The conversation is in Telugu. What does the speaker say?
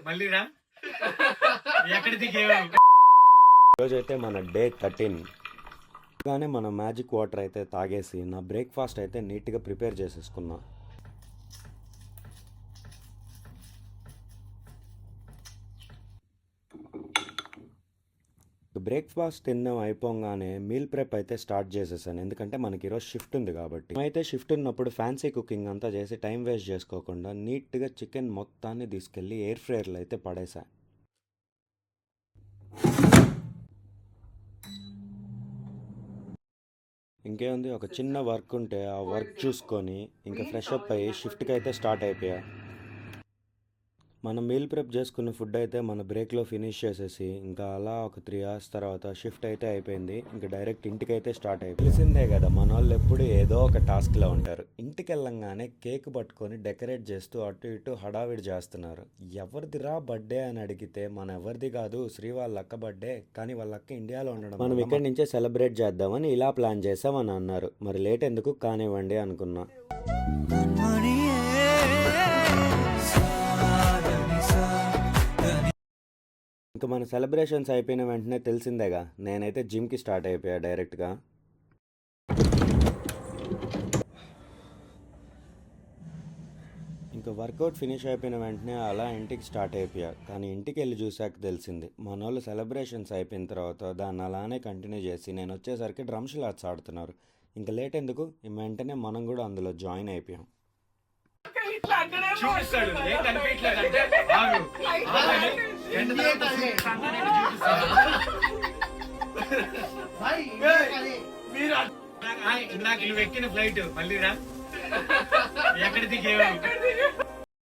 మళ్ళీ రా ఎక్కడ దిగేవు. ఈరోజైతే మన డే 13 కానీ మన మ్యాజిక్ వాటర్ అయితే తాగేసి నా బ్రేక్ఫాస్ట్ అయితే నీట్గా ప్రిపేర్ చేసేసుకున్నా. బ్రేక్ఫాస్ట్ తినడం అయిపోగానే మీల్ ప్రెప్ అయితే స్టార్ట్ చేసేసాను, ఎందుకంటే మనకి ఈరోజు షిఫ్ట్ ఉంది కాబట్టి. అయితే షిఫ్ట్ ఉన్నప్పుడు ఫ్యాన్సీ కుకింగ్ అంతా చేసి టైం వేస్ట్ చేసుకోకుండా నీట్గా చికెన్ మొత్తాన్ని తీసుకెళ్ళి ఎయిర్ ఫ్రైయర్లో అయితే పడేసా. ఇంకేముంది, ఒక చిన్న వర్క్ ఉంటే ఆ వర్క్ చూసుకొని ఇంకా ఫ్రెష్ అప్ అయ్యి షిఫ్ట్కి అయితే స్టార్ట్ అయిపోయా. మనం మీల్ ప్రెప్ చేసుకున్న ఫుడ్ అయితే మన బ్రేక్లో ఫినిష్ చేసేసి ఇంకా అలా ఒక 3 hours తర్వాత షిఫ్ట్ అయితే అయిపోయింది. ఇంకా డైరెక్ట్ ఇంటికి అయితే స్టార్ట్ అయిపోయింది. తెలిసిందే కదా, మన వాళ్ళు ఎప్పుడు ఏదో ఒక టాస్క్లో ఉంటారు. ఇంటికి వెళ్ళంగానే కేక్ పట్టుకొని డెకరేట్ చేస్తూ అటు ఇటు హడావిడి చేస్తున్నారు. ఎవరిదిరా బర్త్డే అని అడిగితే మన ఎవరిది కాదు, శ్రీ వాళ్ళ అక్క బర్త్డే, కానీ వాళ్ళ అక్క ఇండియాలో ఉండడం మనం ఇక్కడి నుంచే సెలబ్రేట్ చేద్దామని ఇలా ప్లాన్ చేసామని అన్నారు. మరి లేట్ ఎందుకు, కానివ్వండి అనుకున్నా. ఇంకా మన సెలబ్రేషన్స్ అయిపోయిన వెంటనే తెలిసిందేగా, నేనైతే జిమ్కి స్టార్ట్ అయిపోయా డైరెక్ట్గా. ఇంకా వర్కౌట్ ఫినిష్ అయిపోయిన వెంటనే అలా ఇంటికి స్టార్ట్ అయిపోయా. కానీ ఇంటికి వెళ్ళి చూసాక తెలిసింది, మన వాళ్ళు సెలబ్రేషన్స్ అయిపోయిన తర్వాత దాన్ని అలానే కంటిన్యూ చేసి నేను వచ్చేసరికి డ్రమ్స్ లాట్స్ ఆడుతున్నారు. ఇంకా లేట్ ఎందుకు, వెంటనే మనం కూడా అందులో జాయిన్ అయిపోయాం. చూపిస్తాడు ఏం కనిపించలేదంటే ఆగు ఆగని ఎండ తర్వాత చూపిస్తాడు. మీరు ఇందాక నువ్వు ఎక్కిన ఫ్లైట్ మళ్ళీ రా ఎక్కడ దిగేవు.